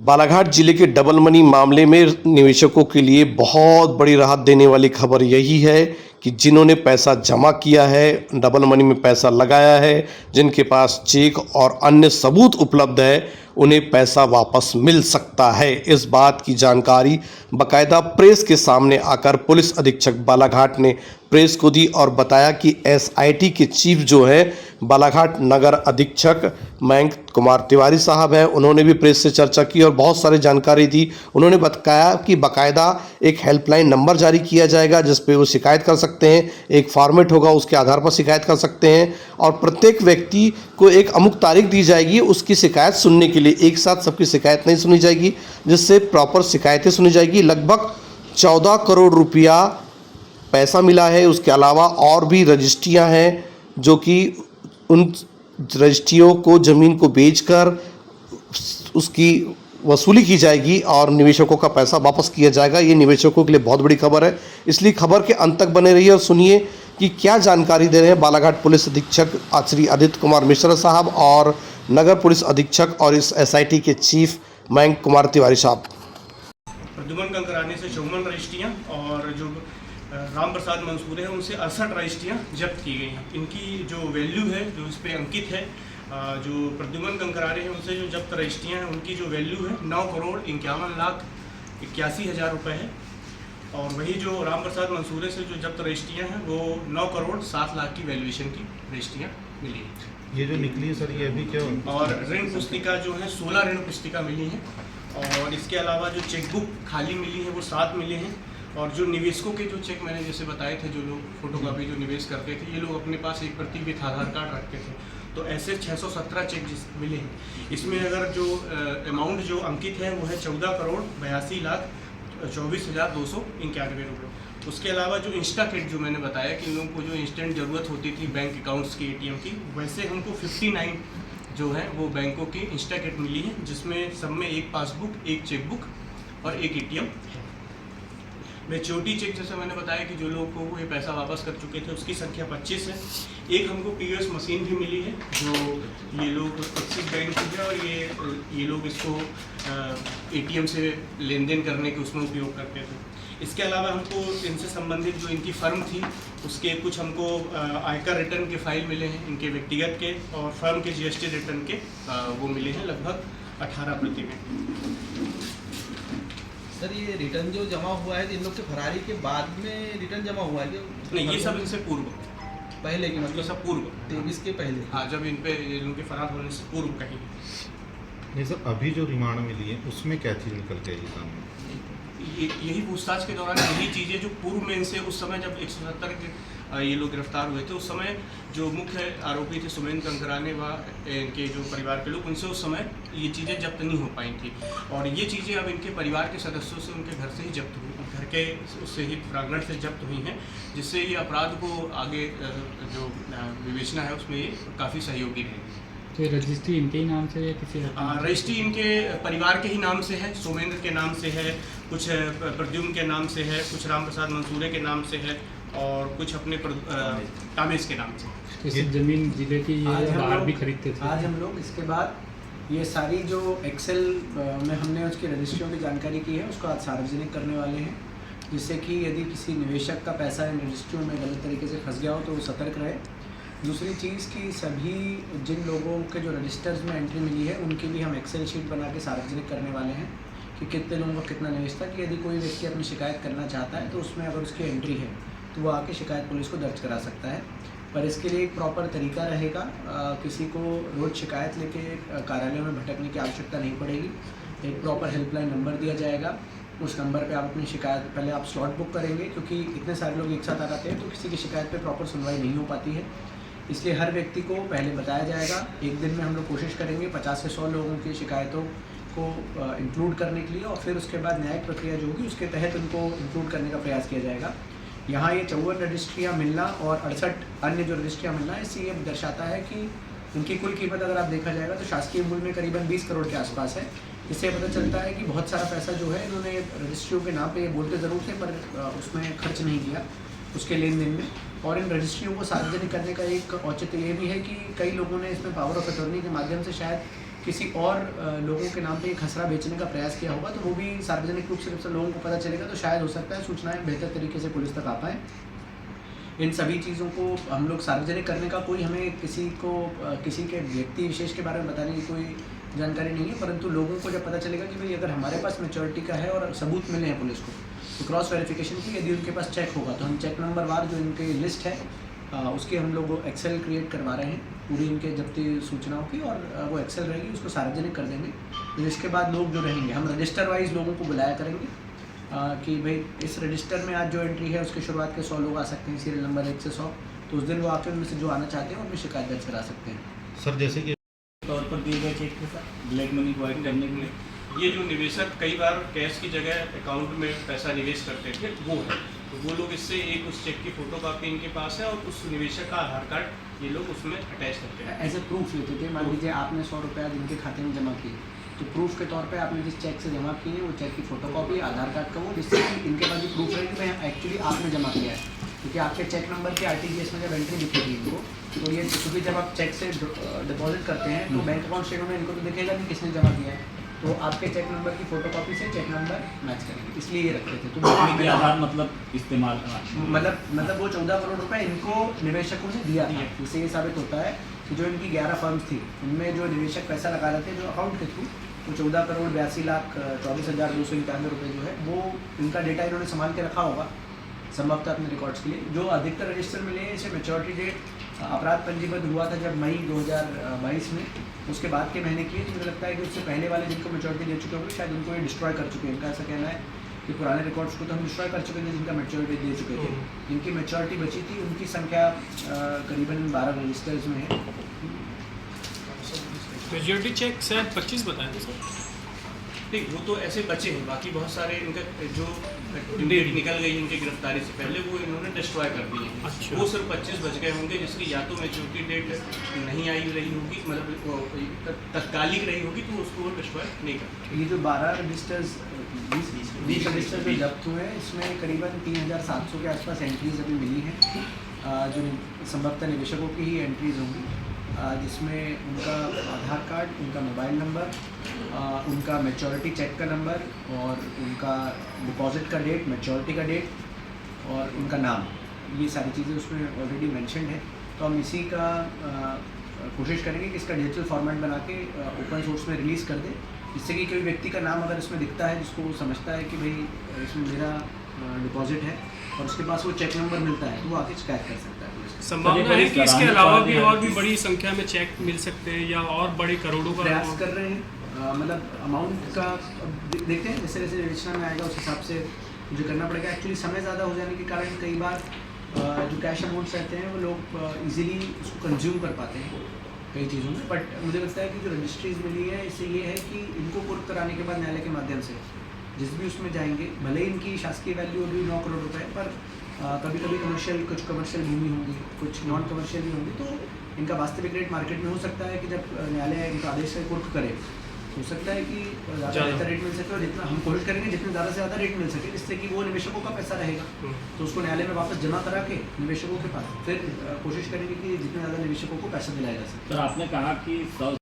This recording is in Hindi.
बालाघाट जिले के डबल मनी मामले में निवेशकों के लिए बहुत बड़ी राहत देने वाली खबर यही है कि जिन्होंने पैसा जमा किया है, डबल मनी में पैसा लगाया है, जिनके पास चेक और अन्य सबूत उपलब्ध है, उन्हें पैसा वापस मिल सकता है। इस बात की जानकारी बाकायदा प्रेस के सामने आकर पुलिस अधीक्षक बालाघाट ने प्रेस को दी और बताया कि एसआईटी के चीफ जो है बालाघाट नगर अधीक्षक मयंक कुमार तिवारी साहब हैं, उन्होंने भी प्रेस से चर्चा की और बहुत सारी जानकारी दी। उन्होंने बताया कि बाकायदा एक हेल्पलाइन नंबर जारी किया जाएगा जिस पे वो शिकायत कर सकते हैं, एक फॉर्मेट होगा उसके आधार पर शिकायत कर सकते हैं और प्रत्येक व्यक्ति को एक अमुक तारीख दी जाएगी उसकी शिकायत सुनने के लिए। एक साथ सबकी शिकायत नहीं सुनी जाएगी, जिससे प्रॉपर शिकायतें सुनी जाएगी। लगभग 14 करोड़ रुपया पैसा मिला है। उसके अलावा और भी रजिस्ट्रियाँ हैं जो कि उन रजिस्ट्रियों को ज़मीन को बेचकर उसकी वसूली की जाएगी और निवेशकों का पैसा वापस किया जाएगा। ये निवेशकों के लिए बहुत बड़ी खबर है, इसलिए खबर के अंत तक बने रहिए और सुनिए कि क्या जानकारी दे रहे हैं बालाघाट पुलिस अधीक्षक श्री आदित्य कुमार मिश्रा साहब और नगर पुलिस अधीक्षक और इस एसआईटी के चीफ मयंक कुमार तिवारी साहब। प्रद्युमन कंकराने से 54 रजिस्ट्रियाँ और जो राम प्रसाद मंसूरे हैं उनसे 68 रजिस्ट्रियाँ जब्त की गई हैं। इनकी जो वैल्यू है जो इस पर अंकित है, जो प्रद्युमन कंकरारे हैं उनसे जो जब्त रजिस्ट्रियाँ हैं उनकी जो वैल्यू है 9,51,81,000 रुपये है। और वही जो राम प्रसाद मंसूरे से जो जब्त रजिस्ट्रियाँ हैं वो 9,07,00,000 की वैल्यूएशन की रजिस्ट्रियाँ मिली हैं। ये जो निकली है सर, ये अभी क्या? और ऋण पुस्तिका जो है 16 ऋण पुस्तिका मिली हैं और इसके अलावा जो चेकबुक खाली मिली है वो 7 मिले हैं। और जो निवेशकों के जो चेक मैंने जैसे बताए थे, जो लोग फोटोकॉपी जो निवेश करते थे, ये लोग अपने पास एक प्रतिबिंब आधार कार्ड रखते थे, तो ऐसे 617 चेक मिले हैं। इसमें अगर जो अमाउंट जो अंकित है वो है 14,82,24,291 रुपये। उसके अलावा जो इंस्टा किट जो मैंने बताया कि इन लोगों को जो इंस्टेंट ज़रूरत होती थी बैंक अकाउंट्स की, एटीएम की, वैसे हमको 59 जो है वो बैंकों की इंस्टा किट मिली है, जिसमें सब में एक पासबुक, एक चेकबुक और एक एटीएम है। मैच्योरिटी चेक जैसे मैंने बताया कि जो लोगों को ये पैसा वापस कर चुके थे उसकी संख्या 25 है। एक हमको पीओएस मशीन भी मिली है जो ये लोग एक्सिस बैंक की है और ये लोग इसको एटीएम से लेन देन करने के उसमें उपयोग करते थे। इसके अलावा हमको इनसे संबंधित जो इनकी फर्म थी उसके कुछ हमको आयकर रिटर्न के फाइल मिले हैं, इनके व्यक्तिगत के और फर्म के जीएसटी रिटर्न के वो मिले हैं लगभग 18 प्रति में। सर ये रिटर्न जो जमा हुआ है इन लोग के फरारी के बाद में रिटर्न जमा हुआ है क्या? नहीं, ये सब इनसे पूर्व पहले की मतलब सब पूर्व 23 के पहले। हाँ, जब इन पे इनके फरार होने से पूर्व कहीं। नहीं सर, अभी जो रिमांड मिली है उसमें क्या चीज़ निकल के आई सामने? यही पूछताछ के दौरान यही चीज़ें जो पूर्व में इनसे उस समय जब 170 के ये लोग गिरफ्तार हुए थे, उस समय जो मुख्य आरोपी थे सुमेंद्र कंकराने व इनके जो परिवार के लोग, उनसे उस समय ये चीज़ें जब्त नहीं हो पाई थी और ये चीज़ें अब इनके परिवार के सदस्यों से उनके घर से ही जब्त हुई, घर के उससे ही प्रांगण से जब्त हुई हैं, जिससे ये अपराध को आगे जो विवेचना है उसमें ये काफ़ी सहयोगी रहेगी। तो रजिस्ट्री इनके ही नाम से या किसी रजिस्ट्री इनके परिवार के ही नाम से है, सोमेंद्र के नाम से है, कुछ प्रद्युम्न के नाम से है, कुछ राम प्रसाद मंसूरे के नाम से है और कुछ अपने कामेश के नाम से। इस जमीन जिले की बाहर भी खरीदते थे। आज हम लोग इसके बाद ये सारी जो एक्सेल में हमने उसकी रजिस्ट्रियों की जानकारी की है उसको आज सार्वजनिक करने वाले हैं, जिससे कि यदि किसी निवेशक का पैसा इन रजिस्ट्रियों में गलत तरीके से फंस गया हो तो वो सतर्क रहे। दूसरी चीज़ कि सभी जिन लोगों के जो रजिस्टर्स में एंट्री मिली है उनके लिए हम एक्सेल शीट बना के सार्वजनिक करने वाले हैं कि कितने लोगों का कितना निवेश था, कि यदि कोई व्यक्ति अपनी शिकायत करना चाहता है तो उसमें अगर उसकी एंट्री है तो वो आके शिकायत पुलिस को दर्ज करा सकता है। पर इसके लिए एक प्रॉपर तरीका रहेगा, किसी को रोज़ शिकायत लेके कार्यालयों में भटकने की आवश्यकता नहीं पड़ेगी। एक प्रॉपर हेल्पलाइन नंबर दिया जाएगा, उस नंबर पे आप अपनी शिकायत पहले आप स्लॉट बुक करेंगे, क्योंकि इतने सारे लोग एक साथ आ जाते हैं तो किसी की शिकायत पे प्रॉपर सुनवाई नहीं हो पाती है। इसलिए हर व्यक्ति को पहले बताया जाएगा। एक दिन में हम लोग कोशिश करेंगे 50 से 100 लोगों की शिकायतों को इंक्लूड करने के लिए और फिर उसके बाद न्यायिक प्रक्रिया जो होगी उसके तहत उनको इंक्लूड करने का प्रयास किया जाएगा। यहाँ ये 54 रजिस्ट्रियाँ मिलना और 68 अन्य जो रजिस्ट्रियाँ मिलना, इससे ये दर्शाता है कि इनकी कुल कीमत अगर आप देखा जाएगा तो शासकीय मूल्य में करीबन 20 करोड़ के आसपास है। इससे पता चलता है कि बहुत सारा पैसा जो है इन्होंने रजिस्ट्रियों के नाम पे ये बोलते ज़रूर थे पर उसमें खर्च नहीं किया उसके लेन देन में। और इन रजिस्ट्रियों को सार्वजनिक करने का एक औचित्य ये भी है कि कई लोगों ने इसमें पावर ऑफ अटॉर्नी के माध्यम से शायद किसी और लोगों के नाम पे ये खसरा बेचने का प्रयास किया होगा, तो वो भी सार्वजनिक रूप से जब से लोगों को पता चलेगा तो शायद हो सकता है सूचनाएं बेहतर तरीके से पुलिस तक आ पाएँ। इन सभी चीज़ों को हम लोग सार्वजनिक करने का कोई हमें किसी के व्यक्ति विशेष के बारे में बताने की कोई जानकारी नहीं है, परंतु लोगों को जब पता चलेगा कि भाई अगर हमारे पास मैच्योरिटी का है और सबूत मिले हैं पुलिस को, तो क्रॉस वेरिफिकेशन की यदि उनके पास चेक होगा तो हम चेक नंबर वार जो इनकी लिस्ट है उसकी हम लोग एक्सेल क्रिएट करवा रहे हैं पूरी इनके जब्ती सूचनाओं की, और वो एक्सेल रहेगी उसको सार्वजनिक कर देंगे। तो इसके बाद लोग जो रहेंगे हम रजिस्टर वाइज लोगों को बुलाया करेंगे कि भाई इस रजिस्टर में आज जो एंट्री है उसकी शुरुआत के 100 लोग आ सकते हैं, सीरियल नंबर 1 से 100, तो उस दिन वो आके उनमें से जो आना चाहते हैं उनमें शिकायत दर्ज करा सकते हैं। सर जैसे कि तौर पर दिए गए चेक के साथ ब्लैक मनी प्रोवाइड करने के लिए ये जो निवेशक कई बार कैश की जगह अकाउंट में पैसा निवेश करते थे वो है, तो वो लोग इससे एक उस चेक की फोटोकॉपी इनके पास है और उस निवेशक का आधार कार्ड ये लोग उसमें अटैच करते हैं। एज ए प्रूफ लेते थे, मान लीजिए आपने 100 रुपया जिनके खाते में जमा किए, तो प्रूफ के तौर पे आपने जिस चेक से जमा किए वो चेक की फोटोकॉपी आधार कार्ड का वो, जिससे कि इनके पास भी प्रूफ रहे कि भाई एक्चुअली आपने जमा किया है, क्योंकि आपके चेक नंबर के RTGS में जब एंट्री दिखेगी इनको, तो ये क्योंकि जब आप चेक से डिपॉजिट करते हैं तो बैंक अकाउंट स्टेटमेंट में इनको तो दिखेगा कि किसने जमा किया है, तो आपके चेक नंबर की फोटोकॉपी से चेक नंबर मैच करेंगे, इसलिए ये रखते थे। तो के आधार मतलब इस्तेमाल मतलब वो 14 करोड़ रुपए इनको निवेशकों ने दिया था, जिससे ये साबित होता है कि जो इनकी 11 फर्म्स थी उनमें जो निवेशक पैसा लगा रहे थे जो अकाउंट के थ्रू, तो 14 करोड़ 82,24,291 रुपये जो है वो इनका डेटा इन्होंने संभाल के रखा होगा संभवतः अपने रिकॉर्ड्स के लिए। जो अधिकतर रजिस्टर मिले हैं इसे मैच्योरिटी डेट अपराध पंजीबद्ध हुआ था जब मई 2022 में, उसके बाद के महीने की है, तो मुझे लगता है कि उससे पहले वाले जिनको मैच्योरिटी दे चुके होंगे शायद उनको ये डिस्ट्रॉय कर चुके हैं। इनका ऐसा कहना है कि पुराने रिकॉर्ड्स को तो हम डिस्ट्रॉय कर चुके थे जिनका मैच्योरिटी दे चुके थे, जिनकी मैच्योरिटी बची थी उनकी संख्या करीबन 12 रजिस्टर्स में है। मेजोरिटी चेक शायद 25 बताए थे सर। ठीक, वो तो ऐसे बचे हैं, बाकी बहुत सारे इनका जो डेट निकल गई इनकी गिरफ्तारी से पहले वो इन्होंने डिस्ट्रॉय कर दिए हैं। अच्छा। वो सिर्फ 25 बच गए होंगे जिसकी या तो मैच्योरिटी डेट नहीं आई रही होगी, मतलब तत्कालिक रही होगी, तो उसको वो डिस्ट्रॉय नहीं करते। ये जो 12 रजिस्टर्स 20 रजिस्टर जो जब्त हुए हैं इसमें करीबन 3,700 के आसपास एंट्रीज अभी मिली हैं, जो संभवतः निवेशकों की ही एंट्रीज होंगी, जिसमें उनका आधार कार्ड, उनका मोबाइल नंबर, उनका मैच्योरिटी चेक का नंबर और उनका डिपॉजिट का डेट, मैच्योरिटी का डेट और उनका नाम, ये सारी चीज़ें उसमें ऑलरेडी मेंशन्ड है। तो हम इसी का कोशिश करेंगे कि इसका डिजिटल फॉर्मेट बना के ओपन सोर्स में रिलीज़ कर दें, जिससे कि कोई व्यक्ति का नाम अगर इसमें दिखता है जिसको वो समझता है कि भाई इसमें मेरा डिपॉजिट है और उसके पास वो चेक नंबर मिलता है तो वो आके शिकायत कर सकता है पुलिस को। संभावना है कि इसके अलावा भी और भी बड़ी संख्या में चेक मिल सकते हैं या और बड़े करोड़ों का प्रयास कर रहे हैं, मतलब अमाउंट का देखते हैं जैसे जैसे विवेचना में आएगा उस हिसाब से मुझे करना पड़ेगा। एक्चुअली समय ज़्यादा हो जाने के कारण कई बार जो कैश अमाउंट्स रहते हैं वो लोग इजीली उसको कंज्यूम कर पाते हैं कई चीज़ों में, बट मुझे लगता है कि जो रजिस्ट्रीज मिली है इससे ये है कि इनको कुर्क कराने के बाद न्यायालय के माध्यम से जिस भी उसमें जाएंगे, भले ही इनकी शासकीय वैल्यू होगी 9 करोड़ रुपए, पर कभी कभी कमर्शियल, कुछ कमर्शियल भूमि होंगी, कुछ नॉन कमर्शियल भी होंगी, तो इनका वास्तविक रेट मार्केट में हो सकता है कि जब न्यायालय इनका आदेश से कुर्क करे हो सकता है कि ज़्यादा बेहतर रेट मिल सके, और जितना हम कोशिश करेंगे जितने ज़्यादा से ज़्यादा रेट मिल सके, जिससे कि वो निवेशकों का पैसा रहेगा तो उसको न्यायालय में वापस जमा करा के निवेशकों के पास फिर कोशिश करेंगे कि जितने ज़्यादा निवेशकों को पैसा दिलाया जा सके। सर आपने कहा कि 100